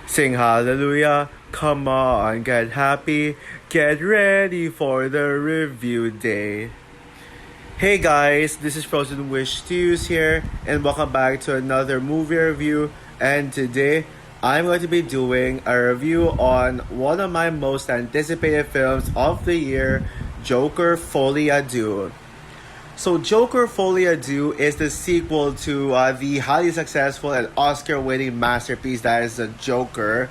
Sing hallelujah, come on, get happy, get ready for the review day. Hey guys, this is Frozen Wish Stews here, and welcome back to another movie review. And today, I'm going to be doing a review on one of my most anticipated films of the year, Joker Folie Deux. So Joker Folie Deux is the sequel to the highly successful and Oscar-winning masterpiece that is the Joker,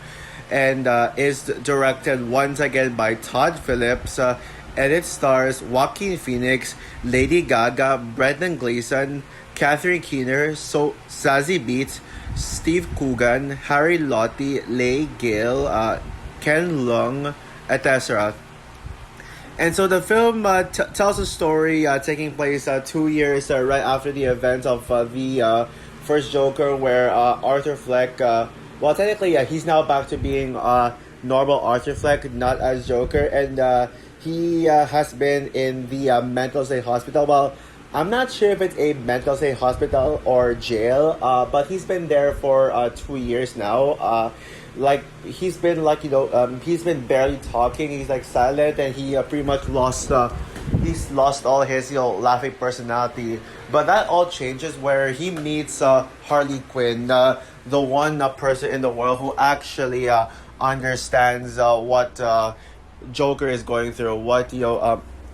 and is directed once again by Todd Phillips, and it stars Joaquin Phoenix, Lady Gaga, Brendan Gleeson, Catherine Keener, Sazi Beats, Steve Coogan, Harry Lottie, Leigh Gale, Ken Leung, etc. And so the film tells a story taking place 2 years right after the events of the first Joker, where Arthur Fleck, well, technically, he's now back to being normal Arthur Fleck, not as Joker, and he has been in the mental state hospital. Well, I'm not sure if it's a mental state hospital or jail, but he's been there for 2 years now. Like he's been he's been barely talking. He's like silent, and he pretty much he's lost all his laughing personality. But that all changes where he meets Harley Quinn, the one person in the world who actually understands what Joker is going through, what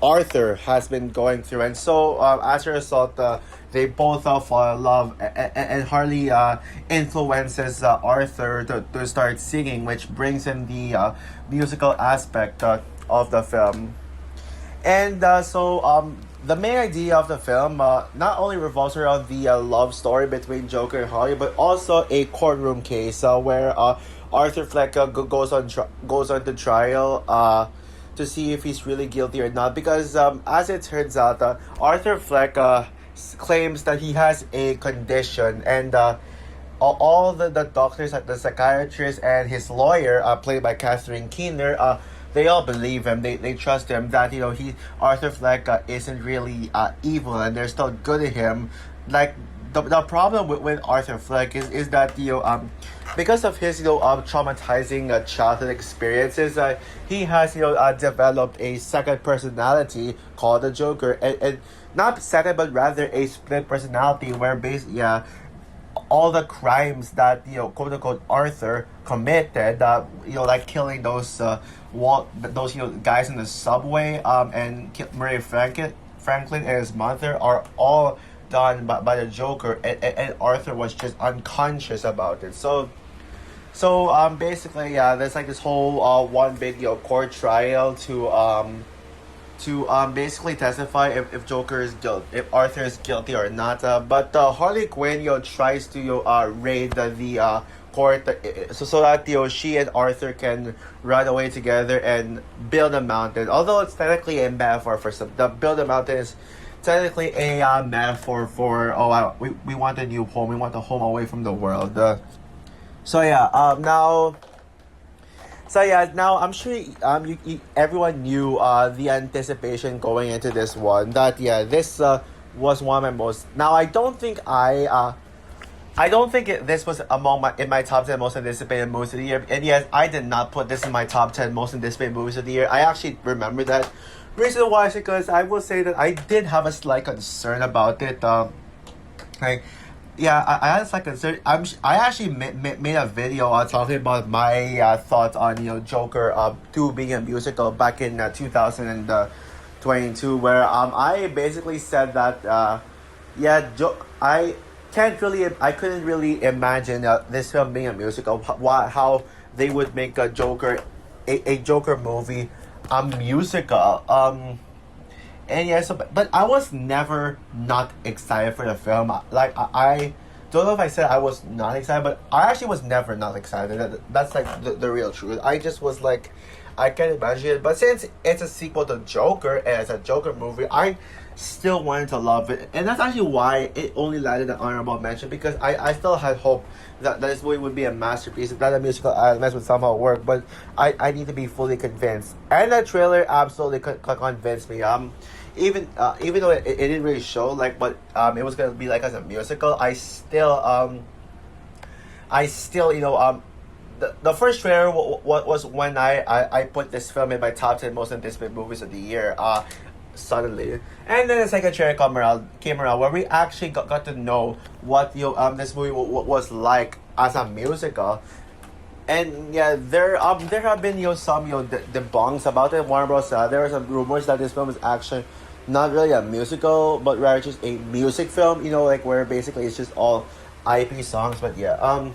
Arthur has been going through, and so as a result, they both fall in love, and Harley influences Arthur to start singing, which brings in the musical aspect of the film. And the main idea of the film not only revolves around the love story between Joker and Harley, but also a courtroom case where Arthur Fleck goes on to trial to see if he's really guilty or not. Because as it turns out, Arthur Fleck claims that he has a condition, and all the doctors, the psychiatrist, and his lawyer, played by Catherine Keener, they all believe him. They trust him that Arthur Fleck isn't really evil, and they're still good at him. Like the problem with Arthur Fleck is that because of his traumatizing childhood experiences, he has developed a second personality called the Joker, and not second but rather a split personality where basically all the crimes that quote unquote Arthur committed, like killing those guys in the subway, and Murray Franklin and his mother, are all done by the Joker, and Arthur was just unconscious about it. So basically, there's like this whole one big court trial to basically testify if Joker is if Arthur is guilty or not. But Harley Quinn tries to raid the court, so that she and Arthur can run away together and build a mountain. Although it's technically a metaphor for some, the build a mountain is technically a metaphor for we want a new home, we want a home away from the world. Now I'm sure everyone knew the anticipation going into this one, that this was one of my most. Now I don't think this was in my top 10 most anticipated movies of the year. And yes, I did not put this in my top 10 most anticipated movies of the year. I actually remember that. Reason why is because I will say that I did have a slight concern about it. I had a slight concern. I actually made a video talking about my thoughts on Joker 2 being a musical back in 2022, where I basically said that I couldn't really imagine this film being a musical. How they would make a Joker Joker movie a musical. And but I was never not excited for the film. Like I don't know if I said I was not excited, but I actually was never not excited. That's like the real truth. I just was like, I can't imagine it. But since it's a sequel to Joker and it's a Joker movie, I still wanted to love it. And that's actually why it only landed an honorable mention, because I still had hope that this movie would be a masterpiece, that the musical elements would somehow work. But I need to be fully convinced. And the trailer absolutely convinced me. Even though it didn't really show but it was gonna be like as a musical, I still the first trailer was when I put this film in my top 10 most anticipated movies of the year. Suddenly, and then the second trailer came around where we actually got to know what this movie was like as a musical. And yeah, there have been some debunks about it. Warner Bros. There were some rumors that this film is actually not really a musical, but rather just a music film. Like where basically it's just all IP songs. But yeah,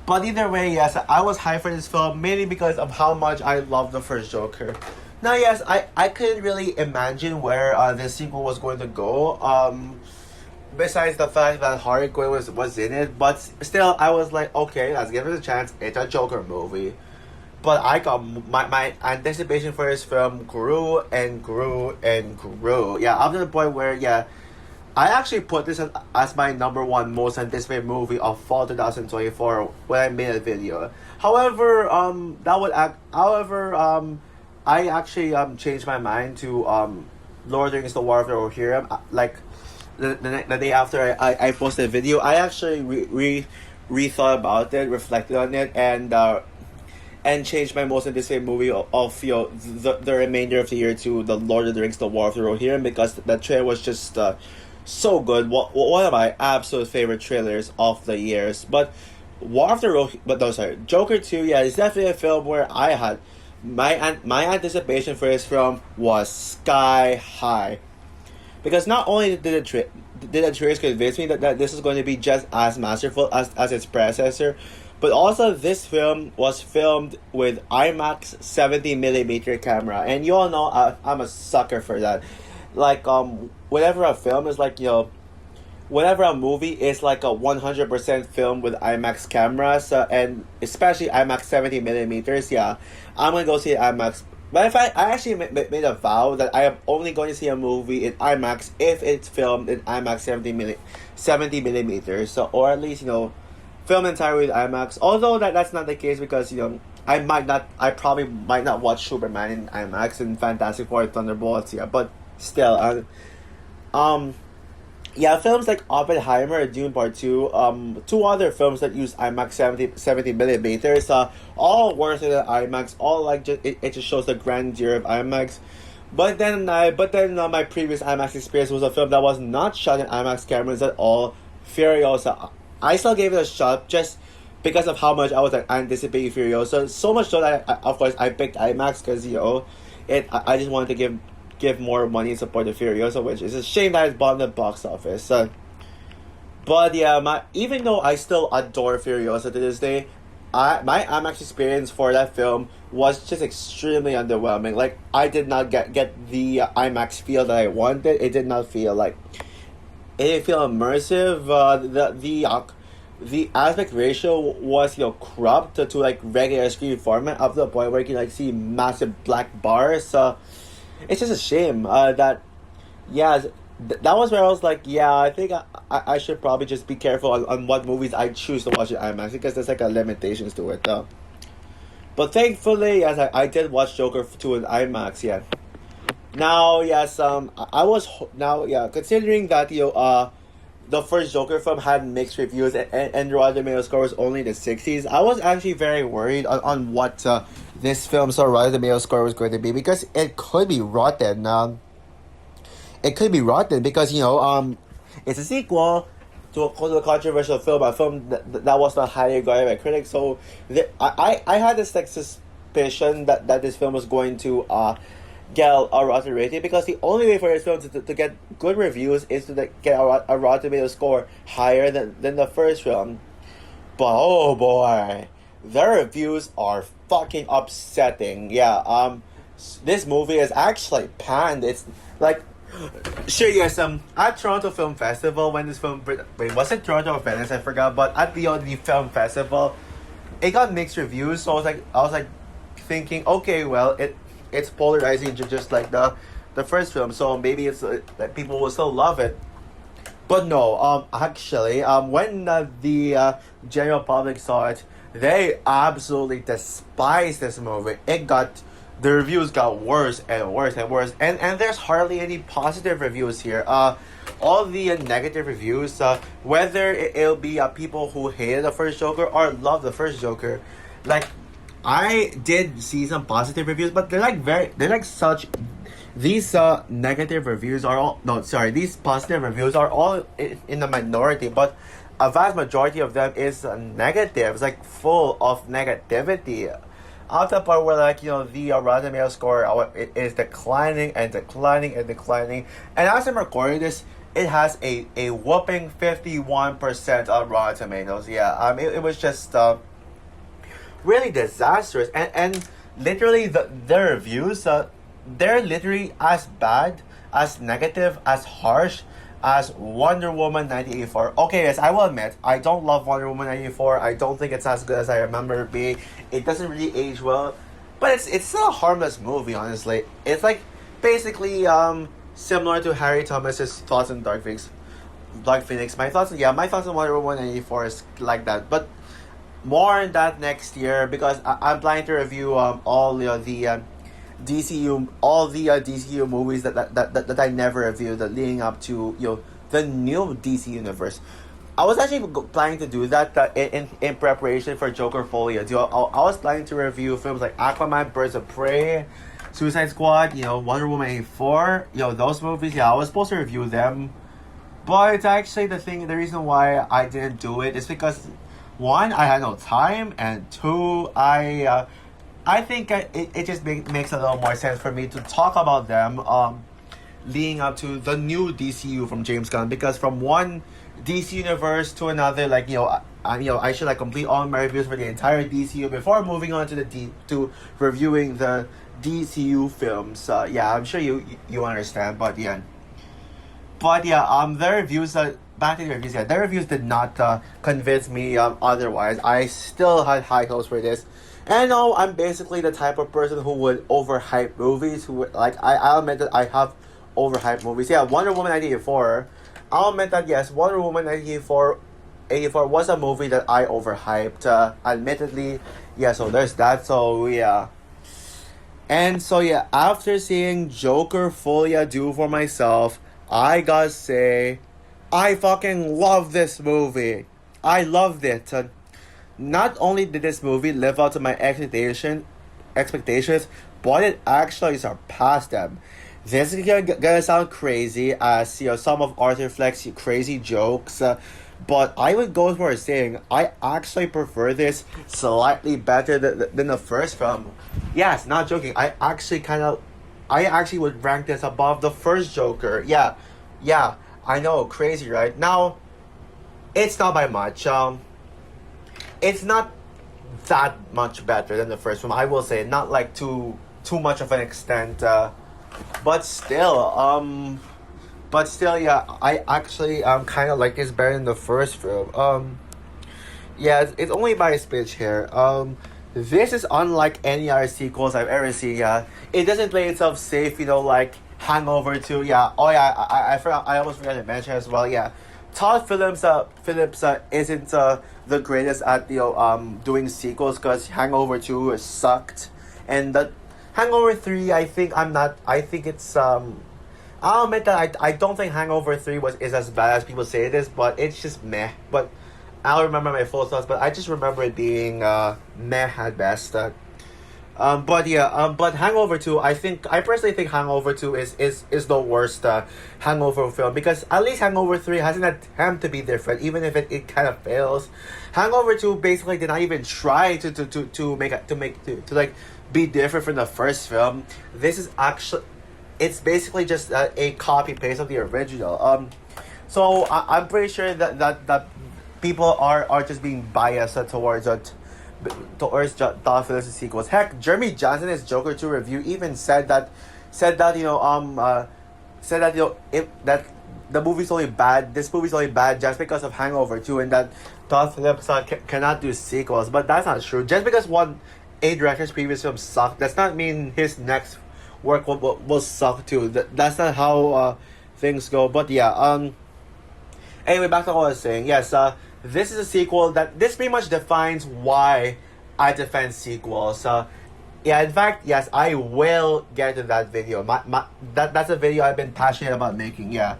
but either way, yes, I was hyped for this film mainly because of how much I love the first Joker. Now, yes, I couldn't really imagine where this sequel was going to go. Besides the fact that Harley Quinn was in it, but still, I was like, okay, let's give it a chance. It's a Joker movie. But I got my anticipation for this film grew and grew and grew. Yeah, up to the point where I actually put this as my number one most anticipated movie of fall 2024 when I made a video. However, I actually changed my mind to Lord of the Rings: The War of the Rohirrim. Like the day after I posted a video, I actually rethought about it, reflected on it, and changed my most anticipated movie of the remainder of the year to the Lord of the Rings: The War of the Rohirrim, because the trailer was just so good. One of my absolute favorite trailers of the years. But Joker 2, yeah, it's definitely a film where I had my anticipation for this film was sky high, because not only did the trailers convince me that this is going to be just as masterful as its predecessor, but also this film was filmed with IMAX 70mm camera, and you all know I'm a sucker for that. Like whenever a film is like whenever a movie is like a 100% film with IMAX cameras, and especially IMAX 70mm, yeah, I'm gonna go see IMAX. But if I actually made a vow that I am only going to see a movie in IMAX if it's filmed in IMAX 70mm, so, or at least film entirely with IMAX. Although that's not the case, because I probably might not watch Superman in IMAX and Fantastic Four Thunderbolts, yeah, but still, yeah, films like Oppenheimer, Dune Part 2, two other films that use IMAX 70mm, all worth it at IMAX, all like it just shows the grandeur of IMAX. But then my previous IMAX experience was a film that was not shot in IMAX cameras at all, Furiosa. I still gave it a shot just because of how much I was anticipating Furiosa. So much so that of course I picked IMAX because I just wanted to give more money and support the Furiosa, which is a shame that it's bombed the box office. But yeah, even though I still adore Furiosa to this day, my IMAX experience for that film was just extremely underwhelming. Like, I did not get the IMAX feel that I wanted. It did not feel it didn't feel immersive. The aspect ratio was cropped to like regular screen format, up to the point where you can see massive black bars. It's just a shame that was where I was like, I think I should probably just be careful on what movies I choose to watch in IMAX, because there's limitations to it though. But thankfully, I did watch Joker 2 in IMAX. Yeah. Now, yes, considering that the first Joker film had mixed reviews and Rotten Tomatoes score was only in the 60s, I was actually very worried on what this film's Rotten Tomatoes score was going to be, because it could be rotten. It could be rotten because it's a sequel to a controversial film, a film that was not highly regarded by critics. So I had this suspicion that this film was going to get a rotten rating, because the only way for this film to get good reviews is to get a Rotten Tomatoes score higher than the first film. But oh boy, the reviews are fucking upsetting. Yeah, this movie is actually panned. It's like, sure, yes, at Toronto Film Festival, when this film, wait, was it Toronto or Venice? I forgot. But at the film festival, it got mixed reviews. So I was thinking, okay, well, it's polarizing just like the first film, so maybe it's that people will still love it. But no, actually, when the general public saw it, they absolutely despised this movie. The reviews got worse and worse and worse, and there's hardly any positive reviews here. all the negative reviews, whether it'll be people who hated the first Joker or love the first Joker, like I did see some positive reviews, but they're like such. These negative reviews are all no sorry. These positive reviews are all in the minority, but a vast majority of them is negative. It's like full of negativity. Out the part where like the Rotten Tomato score is declining and declining and declining, and as I'm recording this, it has a whopping 51% on Rotten Tomatoes. Yeah, it was just really disastrous, and literally the reviews they're literally as bad, as negative, as harsh as Wonder Woman 1984. Okay, yes, I will admit, I don't love Wonder Woman 1984. I don't think it's as good as I remember it being. It doesn't really age well, but it's still a harmless movie, honestly. It's like basically similar to Harry Thomas's thoughts on Dark Phoenix. My thoughts on Wonder Woman 1984 is like that, but more on that next year because I'm planning to review all the DCU movies that I never reviewed leading up to the new DC universe. I was actually planning to do that in preparation for Joker Folie. I was planning to review films like Aquaman, Birds of Prey, Suicide Squad, Wonder Woman 84, those movies. Yeah, I was supposed to review them, but it's actually the reason why I didn't do it is because one, I had no time, and two, I think it just makes a little more sense for me to talk about them leading up to the new DCU from James Gunn, because from one DC universe to another, like I should like complete all my reviews for the entire DCU before moving on to to reviewing the DCU films. Yeah, I'm sure you understand, but yeah, their reviews back to the reviews. Yeah, their reviews did not convince me otherwise. I still had high hopes for this. And I know I'm basically the type of person who would overhype movies. Who would, like I'll admit that I have overhyped movies. Yeah, Wonder Woman 1984. I'll admit that yes, Wonder Woman 1984 was a movie that I overhyped. Admittedly, yeah. So there's that. So yeah. And so yeah, after seeing Joker Folie do for myself, I gotta say, I fucking love this movie. I loved it. Not only did this movie live up to my expectations, but it actually surpassed them. This is gonna sound crazy, as some of Arthur Fleck's crazy jokes, but I would go for saying I actually prefer this slightly better than the first film. Yes, not joking. I actually would rank this above the first Joker. Yeah, I know, crazy, right? Now, it's not by much. It's not that much better than the first film, I will say. Not like too much of an extent, but still, yeah, I actually kind of like this better than the first film. Yeah, it's only by a smidge here. This is unlike any other sequels I've ever seen. Yeah, it doesn't play itself safe, like Hangover 2. Yeah, oh yeah, I forgot. I almost forgot to mention as well. Yeah. Todd Phillips isn't the greatest at doing sequels, because Hangover 2 sucked, and the Hangover 3 I think it's I'll admit that I don't think Hangover 3 is as bad as people say it is, but it's just meh. But I'll remember my full thoughts, but I just remember it being meh at best. But Hangover 2, I personally think Hangover 2 is the worst Hangover film, because at least Hangover 3 has an attempt to be different, even if it kind of fails. Hangover 2 basically did not even try to be different from the first film. This is actually, it's basically just a copy paste of the original. So I'm pretty sure that people are just being biased towards Todd Phillips' sequels. Heck, Jeremy Johnson's Joker 2 review even said that that the movie's only bad. This movie's only bad just because of Hangover 2, and that Todd Phillips cannot do sequels. But that's not true. Just because a director's previous film sucked, does not mean his next work will suck too. That's not how things go. But yeah. Anyway, back to what I was saying. Yes. This is a sequel this pretty much defines why I defend sequels. Yeah, in fact, yes, I will get to that video. That's a video I've been passionate about making. Yeah,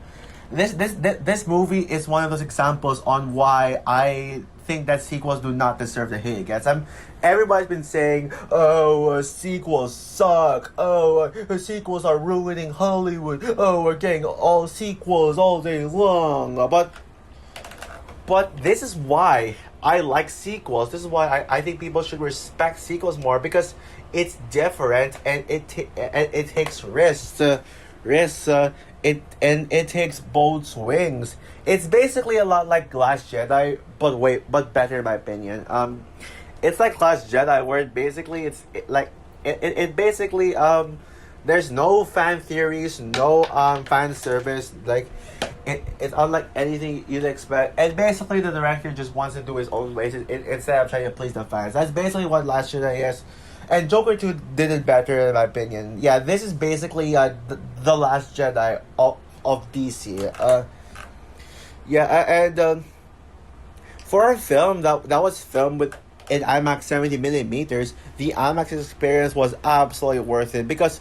this movie is one of those examples on why I think that sequels do not deserve the hate it gets. Everybody's been saying, "Oh, sequels suck. Oh, sequels are ruining Hollywood. Oh, we're getting all sequels all day long." But this is why I like sequels. This is why I think people should respect sequels more because it's different and it takes risks. It takes bold swings. It's basically a lot like Last Jedi, but better in my opinion. It's like Last Jedi where it basically there's no fan theories, no fan service. Like it's unlike anything you'd expect. And basically the director just wants to do his own ways instead of trying to please the fans. That's basically what Last Jedi is. And Joker 2 did it better in my opinion. Yeah, this is basically the Last Jedi of DC. For a film that was filmed with in IMAX 70 millimeters, the IMAX experience was absolutely worth it because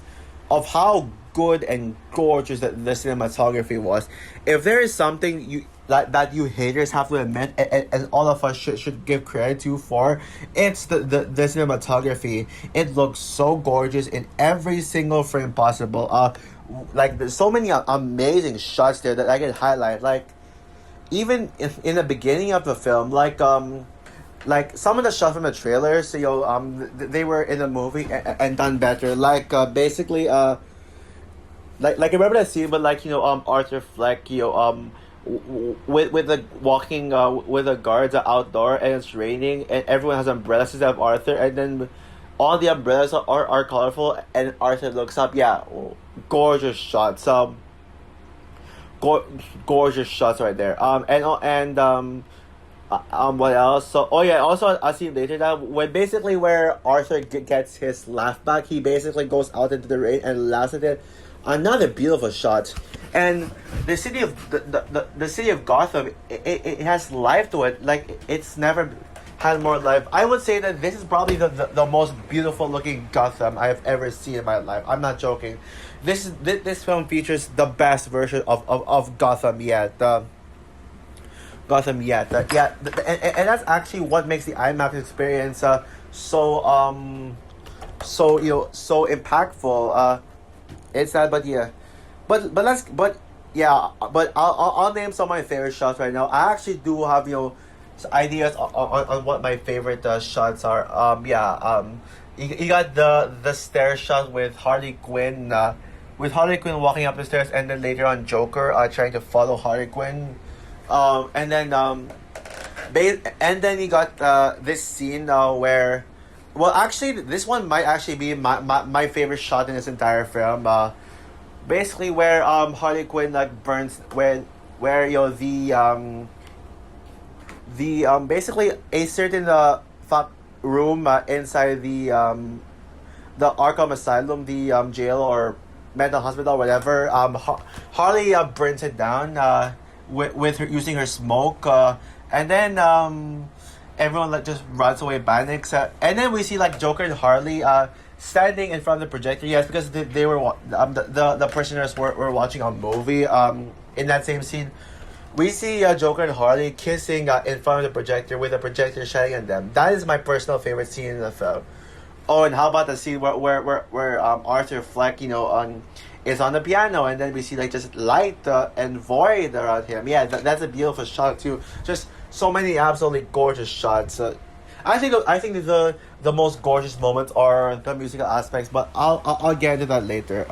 of how good and gorgeous the cinematography was. If there is something that you haters have to admit, and all of us should give credit to for, it's the cinematography. It looks so gorgeous in every single frame possible. Like there's so many amazing shots there that I can highlight. Like even in the beginning of the film, like some of the shots from the trailers, they were in the movie and done better. Like basically like I remember that scene, but Arthur Fleck, with the walking with the guards outdoor and it's raining and everyone has umbrellas instead of Arthur, and then all the umbrellas are colorful and Arthur looks up. Yeah, gorgeous shots. Gorgeous shots right there. What else? So, also I see later that where Arthur gets his laugh back, he basically goes out into the rain and laughs at it. Another beautiful shot. And the city of Gotham, it has life to it. Like it's never had more life. I would say that this is probably the most beautiful looking Gotham I've ever seen in my life. I'm not joking. This film features the best version of Gotham yet. Gotham yet. And that's actually what makes the IMAX experience so impactful. It's sad, but yeah, but I'll name some of my favorite shots right now. I actually do have ideas on what my favorite shots are. You got the stair shot with Harley Quinn. With Harley Quinn walking up the stairs, and then later on Joker trying to follow Harley Quinn. And then you got this scene where, well, actually, this one might actually be my favorite shot in this entire film. Basically, where Harley Quinn burns where basically a certain room inside the Arkham Asylum, the jail or mental hospital, whatever. Harley burns it down with her using her smoke, and then everyone just runs away, panics, and then we see Joker and Harley standing in front of the projector. Yes, because they were the prisoners were watching a movie. In that same scene, we see Joker and Harley kissing in front of the projector with the projector shining on them. That is my personal favorite scene in the film. Oh, and how about the scene where Arthur Fleck is on the piano, and then we see just light and void around him. Yeah, that's a beautiful shot too. Just so many absolutely gorgeous shots. I think the most gorgeous moments are the musical aspects, but I'll get into that later.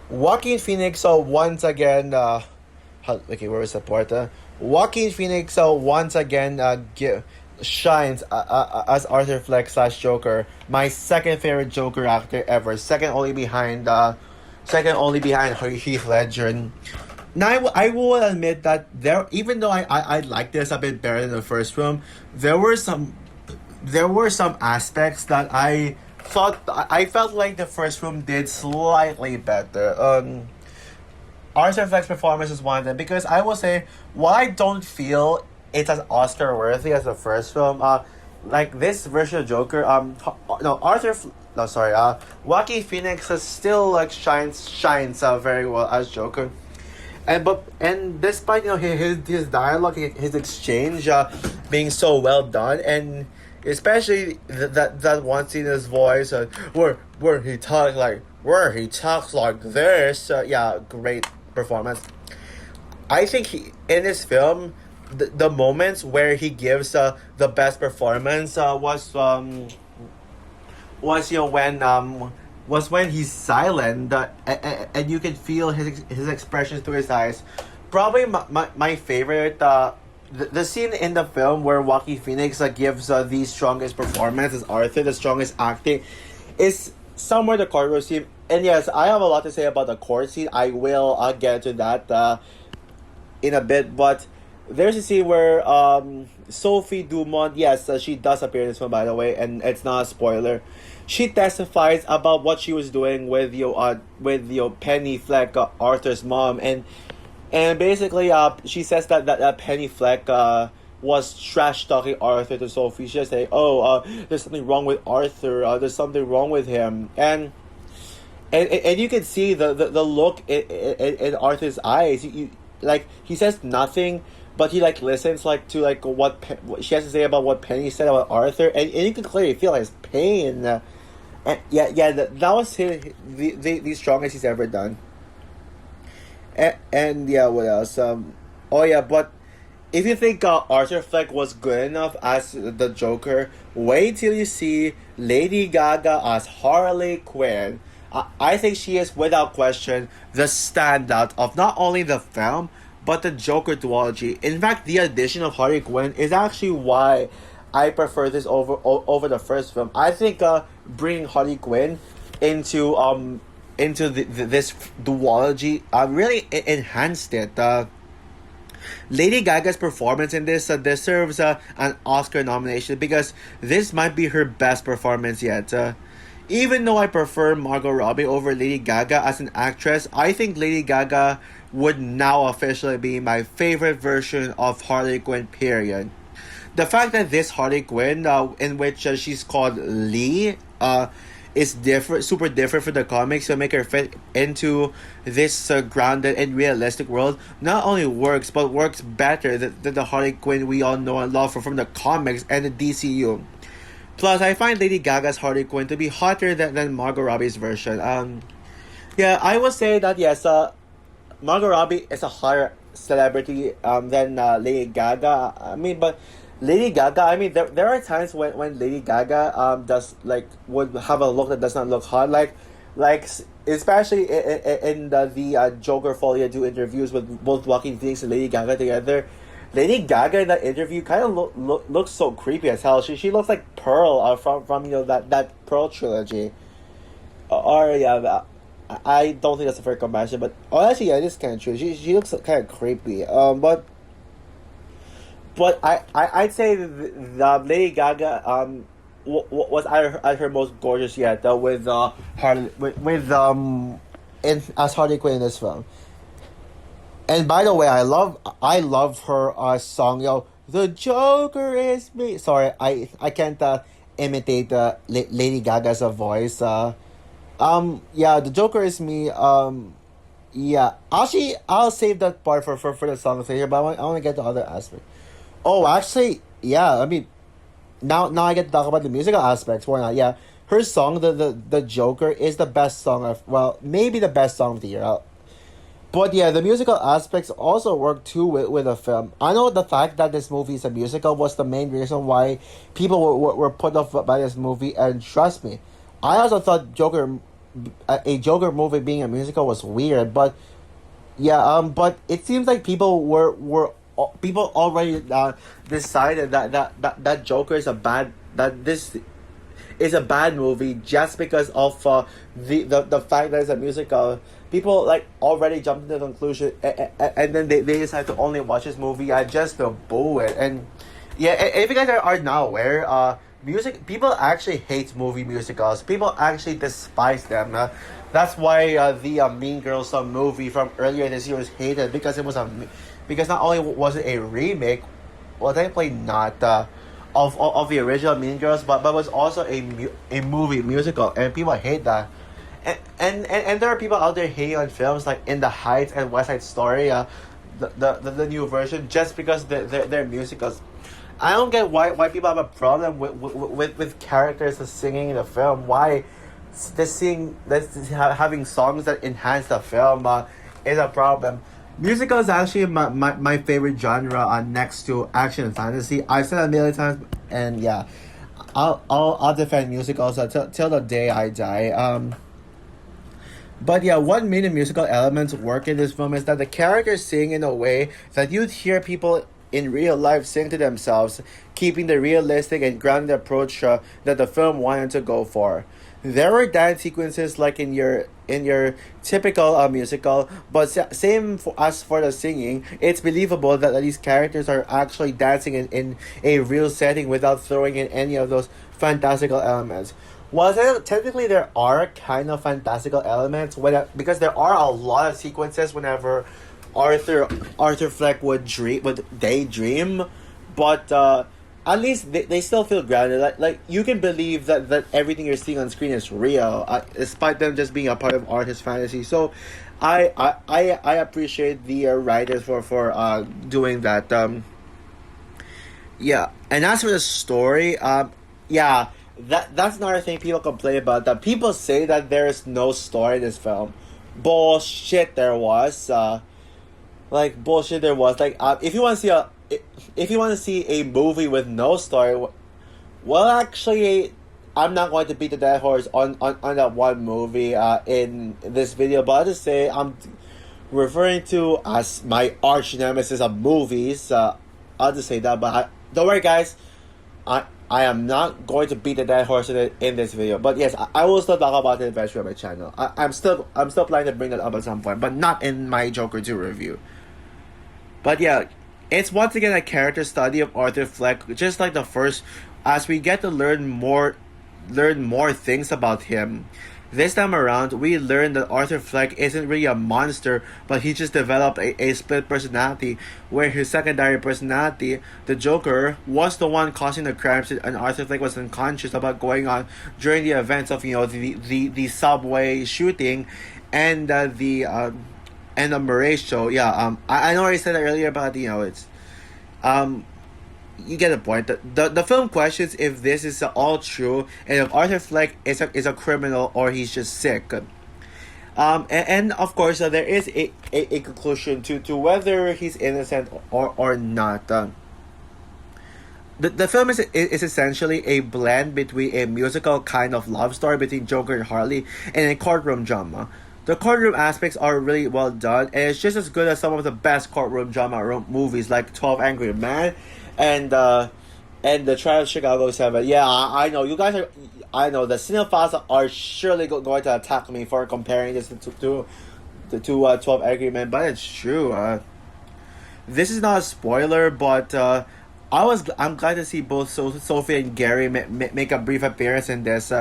Joaquin Phoenix once again. Where is the part? Joaquin Phoenix once again shines as Arthur Fleck / Joker. My second favorite Joker actor ever. Second only behind Heath Ledger. Now I will admit that even though I like this a bit better than the first film, there were some aspects that I felt like the first film did slightly better. Arthur Fleck's performance is one of them, because I will say, while I don't feel it's as Oscar worthy as the first film, this version of Joker, Joaquin Phoenix still shines very well as Joker. And despite his dialogue, his exchange being so well done, and especially that one scene in his voice, where he talks like this, yeah, great performance. I think in this film, the moments where he gives the best performance was was when he's silent, and you can feel his expressions through his eyes. Probably my favorite, the scene in the film where Joaquin Phoenix gives the strongest performance as Arthur, the strongest acting, is somewhere the courtroom scene. And yes, I have a lot to say about the court scene. I will get to that in a bit, but there's a scene where Sophie Dumont, yes, she does appear in this film, by the way, and it's not a spoiler. She testifies about what she was doing with Penny Fleck, Arthur's mom, and basically she says that Penny Fleck was trash talking Arthur to Sophie. She just say, "Oh, there's something wrong with Arthur. There's something wrong with him," and you can see the look in Arthur's eyes. You like, he says nothing, but he listens to what she has to say about what Penny said about Arthur, and you can clearly feel his pain. And that was the strongest he's ever done. And yeah, what else? Oh yeah, but if you think Arthur Fleck was good enough as the Joker, wait till you see Lady Gaga as Harley Quinn. I think she is without question the standout of not only the film but the Joker duology. In fact, the addition of Harley Quinn is actually why I prefer this over the first film. I think bringing Harley Quinn into this duology really enhanced it. Lady Gaga's performance in this deserves an Oscar nomination because this might be her best performance yet. Even though I prefer Margot Robbie over Lady Gaga as an actress, I think Lady Gaga would now officially be my favorite version of Harley Quinn, period. The fact that this Harley Quinn, in which she's called Lee, is different, super different from the comics, to make her fit into this grounded and realistic world, not only works, but works better than the Harley Quinn we all know and love from the comics and the DCU. Plus, I find Lady Gaga's Harley Quinn to be hotter than Margot Robbie's version. Yeah, I would say that yes, Margot Robbie is a hotter celebrity than Lady Gaga. I mean, but Lady Gaga, I mean, there are times when Lady Gaga would have a look that does not look hot, like especially in the Joker Folie do interviews with both Joaquin Phoenix and Lady Gaga together. Lady Gaga in that interview kind of looks so creepy as hell. She looks like Pearl from that Pearl trilogy. Or yeah, I don't think that's a fair comparison, but actually yeah, it is kind of true. She looks kind of creepy. But I'd say the Lady Gaga was at her most gorgeous yet with Harley as Harley Quinn in this film. And by the way, I love her song, "The Joker is me." Sorry, I can't imitate Lady Gaga's voice. Yeah, "The Joker is me." Yeah, actually, I'll save that part for the song later. But I want to get to other aspects. Oh, actually, yeah. I mean, now I get to talk about the musical aspects. Why not? Yeah, her song, the Joker, is the best song maybe the best song of the year. But yeah, the musical aspects also work too with the film. I know the fact that this movie is a musical was the main reason why people were put off by this movie, and trust me, I also thought a Joker movie being a musical was weird. But yeah, but it seems like people already decided that Joker is this is a bad movie just because of the fact that it's a musical. People already jumped to the conclusion, and then they decide to only watch this movie just to boo it. And yeah, if you guys are now aware, people actually hate movie musicals. People actually despise them. That's why the Mean Girls movie from earlier this year was hated because because not only was it a remake, well, technically not of the original Mean Girls, but was also a movie musical, and people hate that. and there are people out there hating on films like In the Heights and West Side Story, the new version, just because they're musicals. I don't get why people have a problem with characters singing in the film. Why having songs that enhance the film is a problem. Musical is actually my favorite genre next to action and fantasy. I've said it a million times, and yeah, I'll defend musicals till the day I die. But yeah, what made the musical elements work in this film is that the characters sing in a way that you'd hear people in real life sing to themselves, keeping the realistic and grounded approach that the film wanted to go for. There were dance sequences like in your typical musical, but same as for the singing. It's believable that these characters are actually dancing in a real setting without throwing in any of those fantastical elements. Well, technically there are kind of fantastical elements because there are a lot of sequences whenever Arthur Fleck would daydream, but at least they still feel grounded. Like you can believe that everything you're seeing on screen is real, despite them just being a part of Arthur's fantasy. So, I appreciate the writers for doing that. Yeah, and as for the story, yeah, that's another thing people complain about. That people say that there is no story in this film. Bullshit, there was. Bullshit, there was. If you want to see a movie with no story, well, actually, I'm not going to beat the dead horse on that one movie in this video, but I'll just say I'm referring to as my arch nemesis of movies. I'll just say that, but don't worry, guys. I am not going to beat the dead horse in this video, but yes, I will still talk about it eventually on my channel. I'm still planning to bring that up at some point, but not in my Joker 2 review. But yeah, it's once again a character study of Arthur Fleck, just like the first, as we get to learn more things about him. This time around, we learn that Arthur Fleck isn't really a monster, but he just developed a split personality, where his secondary personality, the Joker, was the one causing the crimes, and Arthur Fleck was unconscious about going on during the events of the subway shooting, and the Murray show. Yeah, I know I said that earlier, but it's you get the point. The film questions if this is all true and if Arthur Fleck is a criminal or he's just sick. And of course, there is a conclusion to whether he's innocent or not. The film is essentially a blend between a musical kind of love story between Joker and Harley and a courtroom drama. The courtroom aspects are really well done, and it's just as good as some of the best courtroom drama movies like 12 Angry Men and the Trial of Chicago 7. Yeah, I know you guys are. I know the cinephiles are surely going to attack me for comparing this to 12 Angry Men, but it's true. This is not a spoiler, but I'm glad to see both Sophie and Gary make a brief appearance in this.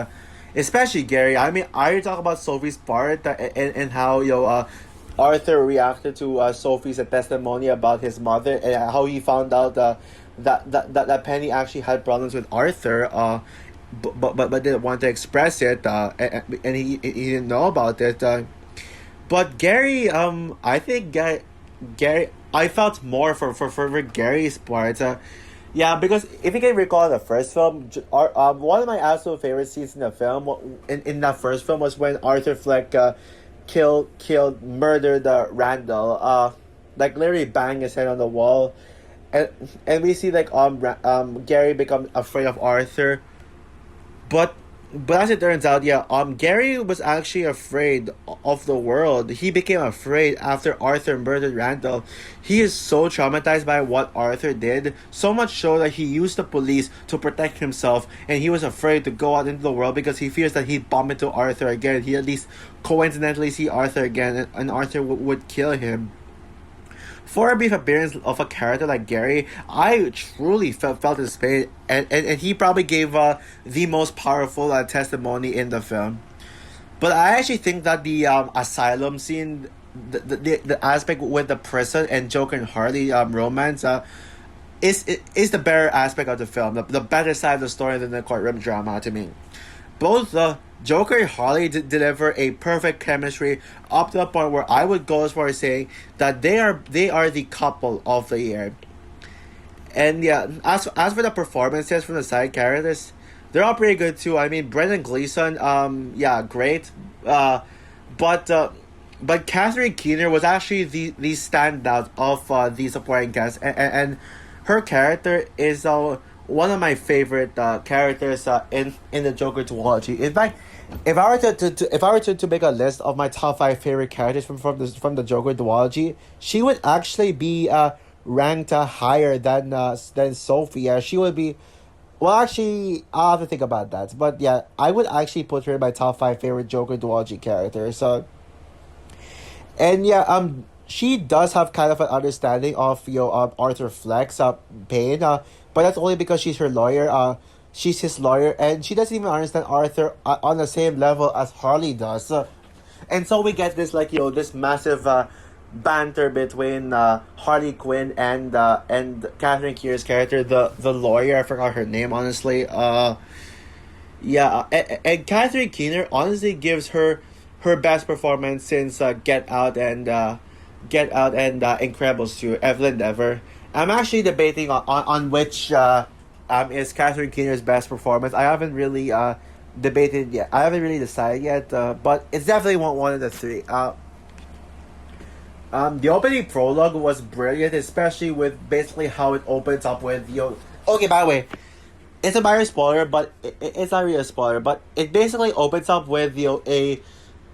Especially Gary. I mean, I already talk about Sophie's part and how Arthur reacted to Sophie's testimony about his mother and how he found out that Penny actually had problems with Arthur, but didn't want to express it, and he didn't know about it. But Gary, I think Gary, I felt more for Gary's part. Yeah, because if you can recall the first film, one of my absolute favorite scenes in the film, in that first film, was when Arthur Fleck murdered Randall, literally bang his head on the wall, and we see Gary become afraid of Arthur, but as it turns out, Gary was actually afraid of the world. He became afraid after Arthur murdered Randall. He is so traumatized by what Arthur did, so much so that he used the police to protect himself, and he was afraid to go out into the world because he fears that he'd bump into Arthur again. He'd at least coincidentally see Arthur again, and Arthur would kill him. For a brief appearance of a character like Gary, I truly felt his pain, and he probably gave the most powerful testimony in the film. But I actually think that the asylum scene, the aspect with the prison and Joker and Harley romance, is the better aspect of the film, the better side of the story than the courtroom drama to me. both Joker and Harley deliver a perfect chemistry up to the point where I would go as far as saying that they are the couple of the year. And yeah, as for the performances from the side characters, they're all pretty good too. I mean, Brendan Gleeson, yeah, great. But but Catherine Keener was actually the standout of the supporting cast, and her character is one of my favorite characters in the Joker duology. In fact, if I were to make a list of my top five favorite characters from the Joker duology, she would actually be ranked higher than Sophia. She would be. Well, actually, I'll have to think about that. But yeah, I would actually put her in my top five favorite Joker duology characters. So, and yeah, she does have kind of an understanding of Arthur Fleck's pain. But that's only because she's her lawyer. She's his lawyer, and she doesn't even understand Arthur on the same level as Harley does. And so we get this this massive banter between Harley Quinn and Catherine Kier's character, the lawyer. I forgot her name, honestly. Yeah, and Catherine Keener honestly gives her best performance since Get Out and Incredibles 2, Evelyn Ever. I'm actually debating on which is Catherine Keener's best performance. I haven't really debated yet. I haven't really decided yet, but it's definitely one of the three. The opening prologue was brilliant, especially with basically how it opens up with Okay, by the way, it's a minor spoiler, but it's not really a spoiler. But it basically opens up with an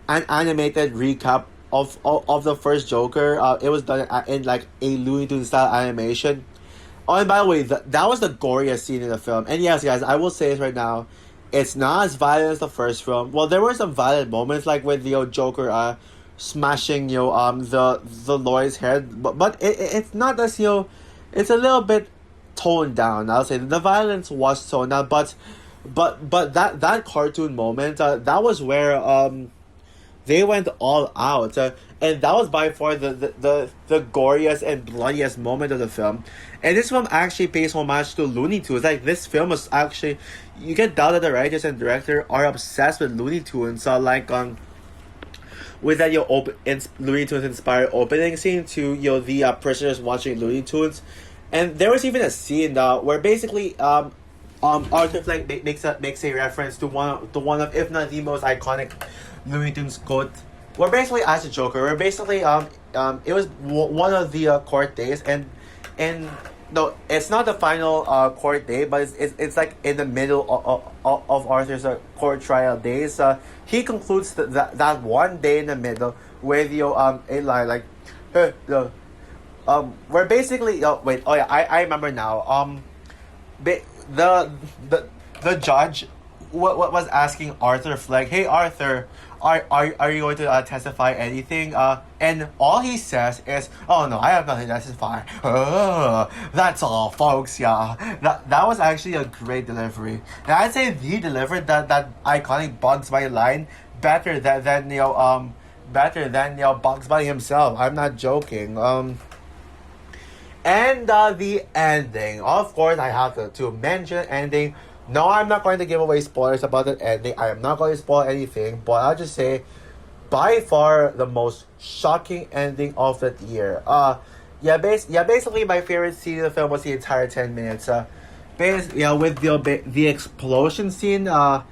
animated recap of the first Joker. It was done in like a Looney Tunes style animation. Oh, and by the way, that was the goriest scene in the film. And yes, guys, I will say this right now. It's not as violent as the first film. Well, there were some violent moments, like with Joker smashing the lawyer's head, but it's not as it's a little bit toned down. I'll say the violence was toned down, but that cartoon moment, that was where they went all out, and that was by far the goriest and bloodiest moment of the film. And this film actually pays homage to Looney Tunes. Like, this film is actually, you can tell that the writers and director are obsessed with Looney Tunes. With that Looney Tunes inspired opening scene to the prisoners watching Looney Tunes, and there was even a scene where basically Arthur Fleck makes a reference to one of, if not the most iconic Looney Tunes quote, where basically as a Joker, where basically it was one of the court days, and no, it's not the final court day, but it's like in the middle of Arthur's court trial days. He concludes that one day in the middle with a line like, where basically I remember now. The judge was asking Arthur Fleck, "Hey Arthur, are you going to testify anything?" And all he says is, "Oh no, I have nothing to testify." That's all, folks. Yeah, that was actually a great delivery, and I'd say he delivered that iconic Bugs Bunny line better than Bugs Bunny himself. I'm not joking. And the ending. Of course, I have to mention ending. No, I'm not going to give away spoilers about the ending. I am not going to spoil anything, but I'll just say, by far the most shocking ending of the year. Basically my favorite scene in the film was the entire 10 minutes. With the explosion scene. I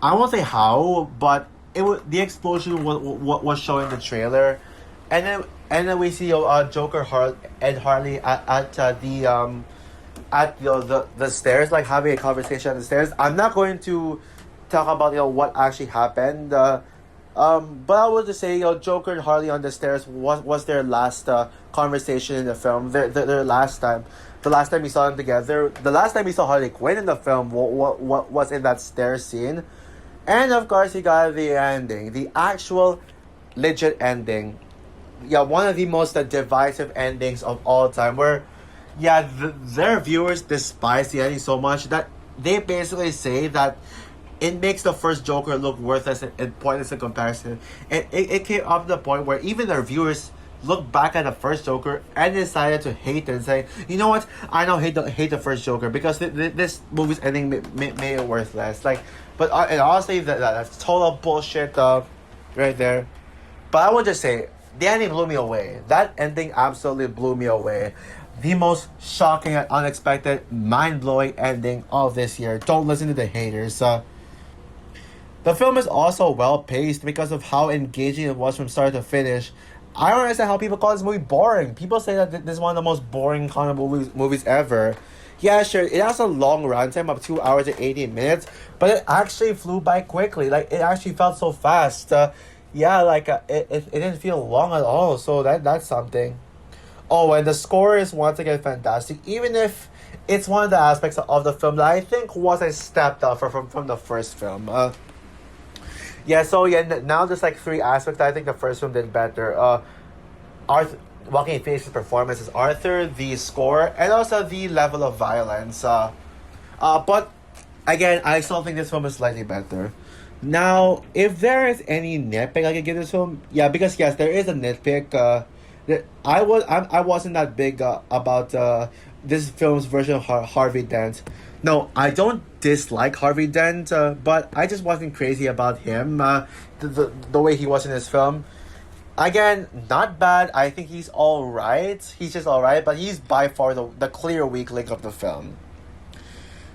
won't say how, but the explosion was shown in the trailer, and then we see Joker and Harley at the stairs, like having a conversation at the stairs. I'm not going to talk about what actually happened, but I would just say Joker and Harley on the stairs was their last conversation in the film. Their last time, the last time we saw them together, the last time we saw Harley Quinn in the film, what was in that stairs scene. And of course, you got the ending, the actual legit ending. Yeah, one of the most divisive endings of all time, where their viewers despise the ending so much that they basically say that it makes the first Joker look worthless and pointless in comparison. And it came up to the point where even their viewers looked back at the first Joker and decided to hate it and say, you know what? I don't hate the first Joker because this movie's ending made it worthless. Like, but and honestly, that's total bullshit. Right there. But I would just say the ending blew me away. That ending absolutely blew me away. The most shocking and unexpected, mind-blowing ending of this year. Don't listen to the haters. The film is also well-paced because of how engaging it was from start to finish. I don't understand how people call this movie boring. People say that this is one of the most boring kind of movies ever. Yeah, sure, it has a long runtime of 2 hours and 18 minutes, but it actually flew by quickly. Like, it actually felt so fast. It didn't feel long at all, so that's something. Oh, and the score is once again fantastic, even if it's one of the aspects of the film that I think was a step up from the first film. Now there's like three aspects that I think the first film did better. Joaquin Phoenix's performance as Arthur, the score, and also the level of violence. But again, I still think this film is slightly better. Now, if there is any nitpick I could give this film, yeah, because yes, there is a nitpick. I wasn't that big about this film's version of Harvey Dent. No, I don't dislike Harvey Dent, but I just wasn't crazy about him. The way he was in this film. Again, not bad. I think he's alright. He's just alright, but he's by far the clear weak link of the film.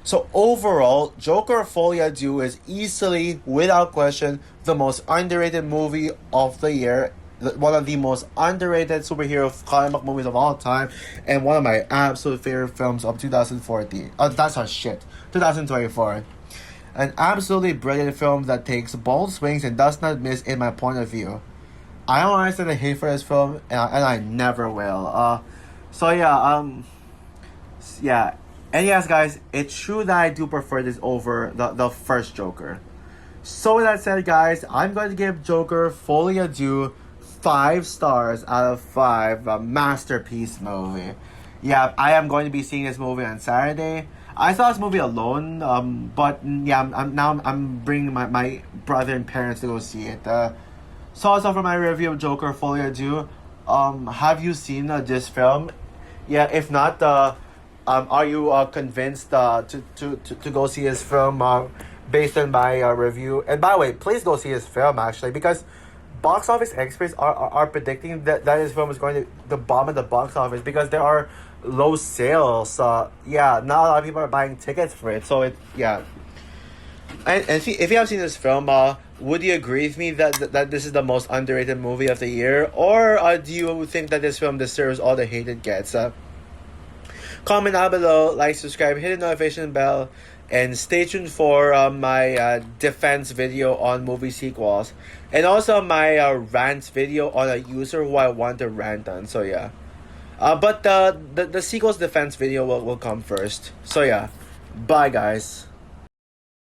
So overall, Joker Folie Deux is easily, without question, the most underrated movie of the year. One of the most underrated superhero comic book movies of all time, and one of my absolute favorite films of 2014. That's our shit. 2024. An absolutely brilliant film that takes bold swings and does not miss in my point of view. I don't understand the hate for this film, and I never will. And yes, guys, it's true that I do prefer this over the first Joker. So with that said, guys, I'm going to give Joker Folie Deux 5 stars out of 5. A masterpiece movie. Yeah, I am going to be seeing this movie on Saturday. I saw this movie alone, but yeah, I'm bringing my brother and parents to go see it. So also for my review of Joker Folie Deux, have you seen this film? Yeah, if not, are you convinced to go see his film based on my review? And by the way, please go see his film actually, because box office experts are predicting that his film is going to bomb at the box office because there are low sales. Not a lot of people are buying tickets for it. So and see, if you have seen this film, would you agree with me that this is the most underrated movie of the year, or do you think that this film deserves all the hate it gets? Comment down below, like, subscribe, hit the notification bell, and stay tuned for my defense video on movie sequels, and also my rant video on a user who I want to rant on. So yeah, but the sequels defense video will come first. So yeah, bye guys.